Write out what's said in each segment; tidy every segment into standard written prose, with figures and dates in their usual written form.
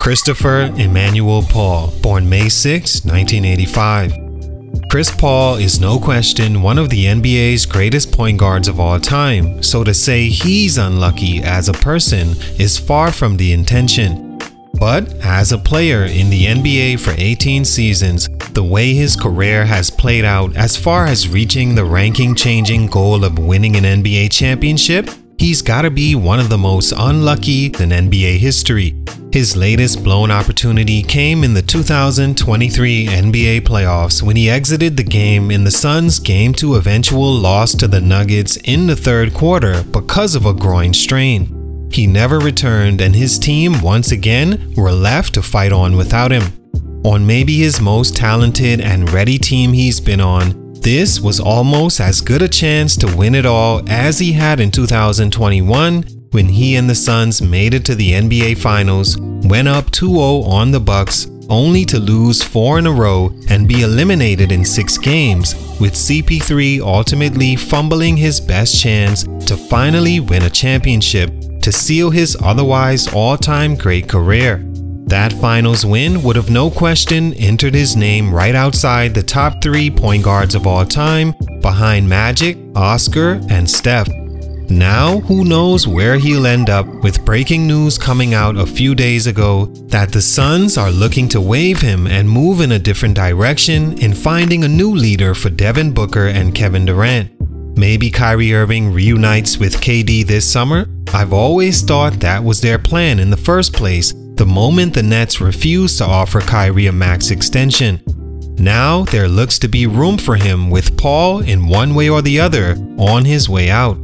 Christopher Emmanuel Paul, born May 6, 1985. Chris Paul is no question one of the NBA's greatest point guards of all time, so to say he's unlucky as a person is far from the intention. But as a player in the NBA for 18 seasons, the way his career has played out as far as reaching the ranking-changing goal of winning an NBA championship, he's gotta be one of the most unlucky in NBA history. His latest blown opportunity came in the 2023 NBA playoffs when he exited the game in the Suns' Game 2 eventual loss to the Nuggets in the third quarter because of a groin strain. He never returned and his team once again were left to fight on without him. On maybe his most talented and ready team he's been on, this was almost as good a chance to win it all as he had in 2021 when he and the Suns made it to the NBA Finals, went up 2-0 on the Bucks, only to lose 4 in a row and be eliminated in 6 games, with CP3 ultimately fumbling his best chance to finally win a championship to seal his otherwise all-time great career. That finals win would have no question entered his name right outside the top 3 point guards of all time, behind Magic, Oscar, and Steph. Now, who knows where he'll end up, with breaking news coming out a few days ago that the Suns are looking to waive him and move in a different direction in finding a new leader for Devin Booker and Kevin Durant. Maybe Kyrie Irving reunites with KD this summer? I've always thought that was their plan in the first place, the moment the Nets refused to offer Kyrie a max extension. Now there looks to be room for him, with Paul in one way or the other on his way out.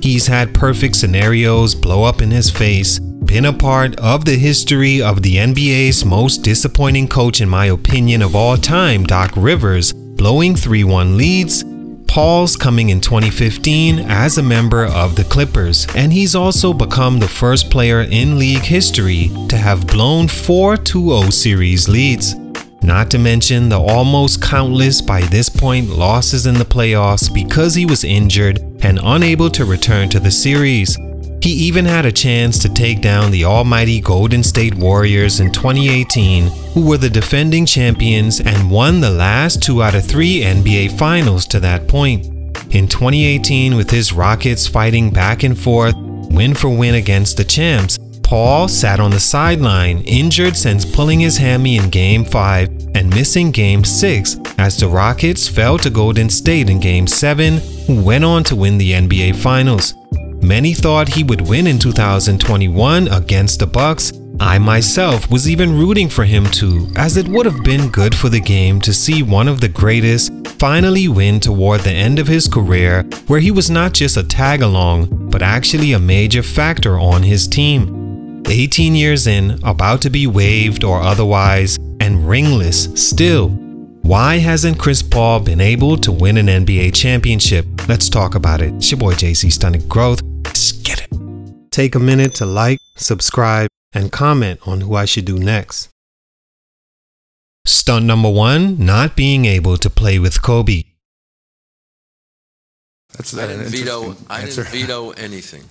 He's had perfect scenarios blow up in his face, been a part of the history of the NBA's most disappointing coach in my opinion of all time, Doc Rivers, blowing 3-1 leads. Paul's coming in 2015 as a member of the Clippers, and he's also become the first player in league history to have blown 4 2-0 series leads. Not to mention the almost countless by this point losses in the playoffs because he was injured and unable to return to the series. He even had a chance to take down the almighty Golden State Warriors in 2018, who were the defending champions and won the last 2 out of 3 NBA Finals to that point. In 2018, with his Rockets fighting back and forth, win for win against the champs, Paul sat on the sideline, injured since pulling his hammy in Game 5 and missing Game 6 as the Rockets fell to Golden State in Game 7, who went on to win the NBA Finals. Many thought he would win in 2021 against the Bucks. I myself was even rooting for him to, as it would have been good for the game to see one of the greatest finally win toward the end of his career, where he was not just a tag-along, but actually a major factor on his team. 18 years in, about to be waived or otherwise, and ringless still. Why hasn't Chris Paul been able to win an NBA championship? Let's talk about it. It's your boy JC, Stunted Growth. Let's get it. Take a minute to like, subscribe, and comment on who I should do next. Stunt number 1, not being able to play with Kobe. I didn't veto anything.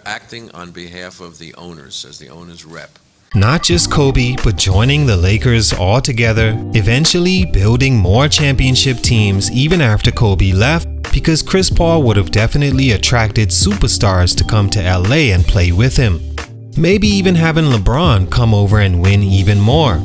Acting on behalf of the owners as the owners' rep. Not just Kobe, but joining the Lakers altogether, eventually building more championship teams even after Kobe left, because Chris Paul would have definitely attracted superstars to come to LA and play with him. Maybe even having LeBron come over and win even more.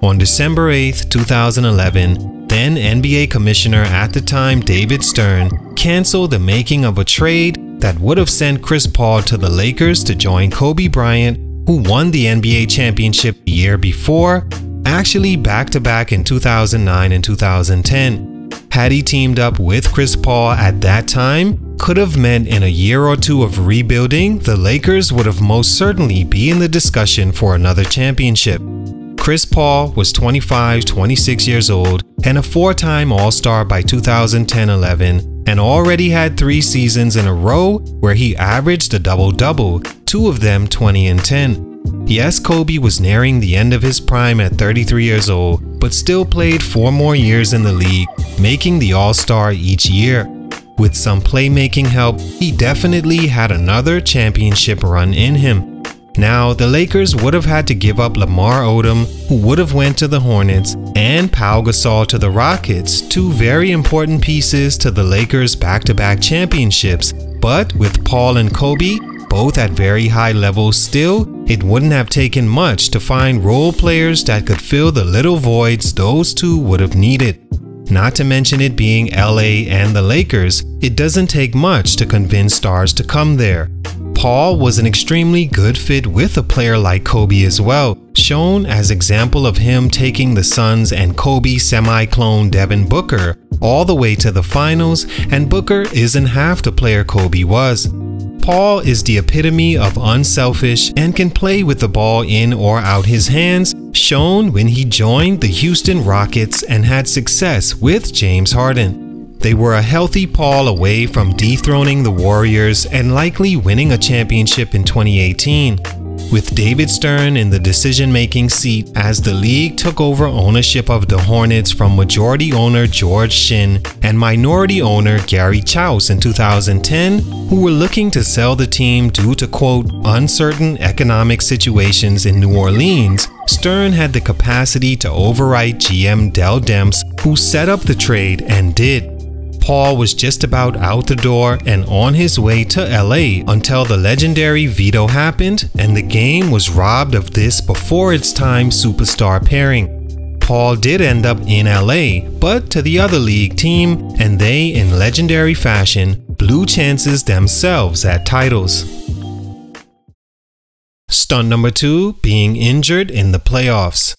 On December 8, 2011, then NBA Commissioner at the time David Stern canceled the making of a trade that would have sent Chris Paul to the Lakers to join Kobe Bryant, who won the NBA championship the year before, actually back-to-back in 2009 and 2010. Had he teamed up with Chris Paul at that time, could have meant in a year or two of rebuilding, the Lakers would have most certainly be in the discussion for another championship. Chris Paul was 26 years old and a 4-time All-Star by 2010-11, and already had 3 seasons in a row where he averaged a double-double, 2 of them 20 and 10. Yes, Kobe was nearing the end of his prime at 33 years old, but still played 4 more years in the league, making the All-Star each year. With some playmaking help, he definitely had another championship run in him. Now, the Lakers would have had to give up Lamar Odom, who would have went to the Hornets, and Pau Gasol to the Rockets, two very important pieces to the Lakers' back-to-back championships. But with Paul and Kobe, both at very high levels still, it wouldn't have taken much to find role players that could fill the little voids those two would have needed. Not to mention it being LA and the Lakers, it doesn't take much to convince stars to come there. Paul was an extremely good fit with a player like Kobe as well, shown as example of him taking the Suns and Kobe semi-clone Devin Booker all the way to the finals, and Booker isn't half the player Kobe was. Paul is the epitome of unselfish and can play with the ball in or out his hands, shown when he joined the Houston Rockets and had success with James Harden. They were a healthy Paul away from dethroning the Warriors and likely winning a championship in 2018. With David Stern in the decision-making seat as the league took over ownership of the Hornets from majority owner George Shinn and minority owner Gary Chouse in 2010, who were looking to sell the team due to, quote, uncertain economic situations in New Orleans, Stern had the capacity to override GM Dell Demps, who set up the trade and did. Paul was just about out the door and on his way to LA until the legendary veto happened and the game was robbed of this before its time superstar pairing. Paul did end up in LA, but to the other league team, and they, in legendary fashion, blew chances themselves at titles. Stunt number 2, being injured in the playoffs.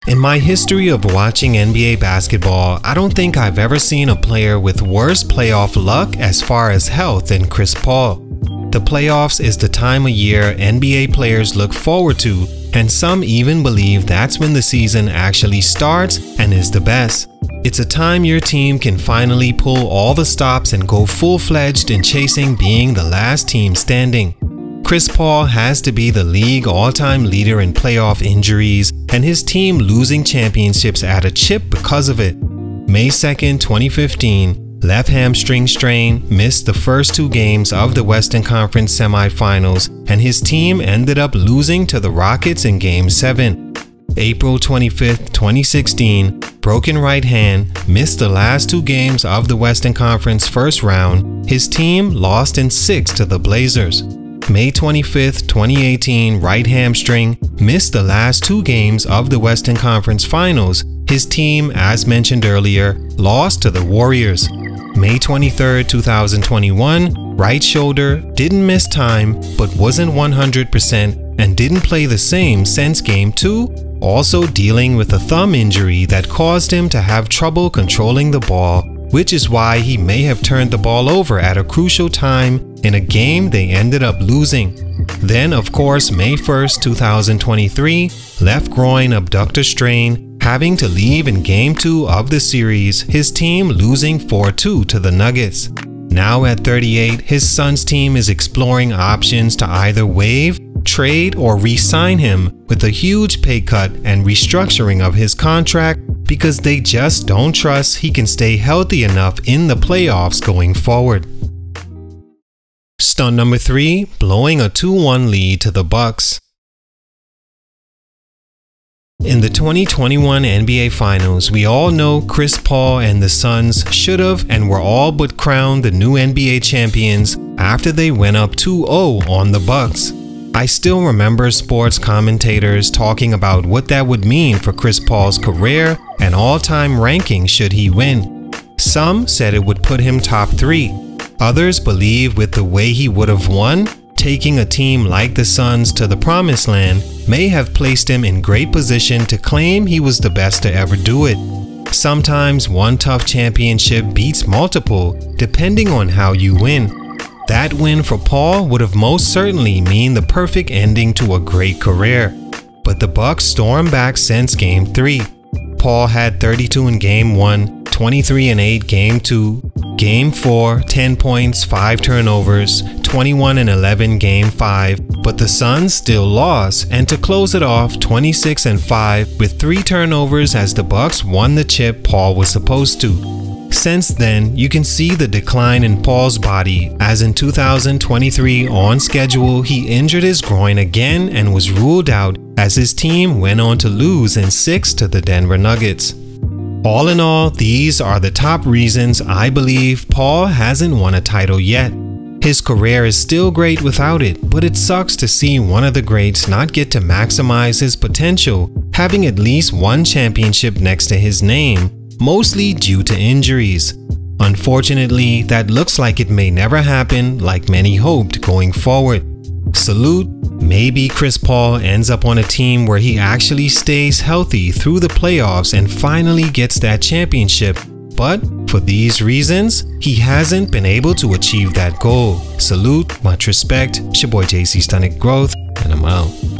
In my history of watching NBA basketball, I don't think I've ever seen a player with worse playoff luck as far as health than Chris Paul. The playoffs is the time of year NBA players look forward to, and some even believe that's when the season actually starts and is the best. It's a time your team can finally pull all the stops and go full-fledged in chasing being the last team standing. Chris Paul has to be the league all-time leader in playoff injuries, and his team losing championships at a chip because of it. May 2nd, 2015, left hamstring strain, missed the first 2 games of the Western Conference semifinals, and his team ended up losing to the Rockets in Game 7. April 25th, 2016, broken right hand, missed the last 2 games of the Western Conference first round. His team lost in 6 to the Blazers. May 25th, 2018, right hamstring, missed the last 2 games of the Western Conference Finals. His team, as mentioned earlier, lost to the Warriors. May 23rd, 2021, right shoulder, didn't miss time, but wasn't 100% and didn't play the same since Game 2, also dealing with a thumb injury that caused him to have trouble controlling the ball, which is why he may have turned the ball over at a crucial time in a game they ended up losing. Then, of course, May 1st, 2023, left groin abductor strain, having to leave in Game 2 of the series, his team losing 4-2 to the Nuggets. Now at 38, his Suns team is exploring options to either waive, trade, or re-sign him with a huge pay cut and restructuring of his contract because they just don't trust he can stay healthy enough in the playoffs going forward. Stunt number 3, blowing a 2-1 lead to the Bucks. In the 2021 NBA Finals, we all know Chris Paul and the Suns should have and were all but crowned the new NBA champions after they went up 2-0 on the Bucks. I still remember sports commentators talking about what that would mean for Chris Paul's career and all-time ranking should he win. Some said it would put him top 3. Others believe with the way he would have won, taking a team like the Suns to the promised land may have placed him in great position to claim he was the best to ever do it. Sometimes one tough championship beats multiple, depending on how you win. That win for Paul would have most certainly mean the perfect ending to a great career. But the Bucks stormed back since Game 3. Paul had 32 in Game 1, 23 and 8 Game 2, Game 4, 10 points, 5 turnovers, 21 and 11 Game 5, but the Suns still lost, and to close it off, 26 and 5 with 3 turnovers as the Bucks won the chip Paul was supposed to. Since then, you can see the decline in Paul's body, as in 2023 on schedule he injured his groin again and was ruled out as his team went on to lose in 6 to the Denver Nuggets. All in all, these are the top reasons I believe Paul hasn't won a title yet. His career is still great without it, but it sucks to see one of the greats not get to maximize his potential, having at least one championship next to his name, mostly due to injuries. Unfortunately, that looks like it may never happen like many hoped going forward. Salute, maybe Chris Paul ends up on a team where he actually stays healthy through the playoffs and finally gets that championship. But for these reasons, he hasn't been able to achieve that goal. Salute, much respect, it's your boy JC Stunted Growth, and I'm out.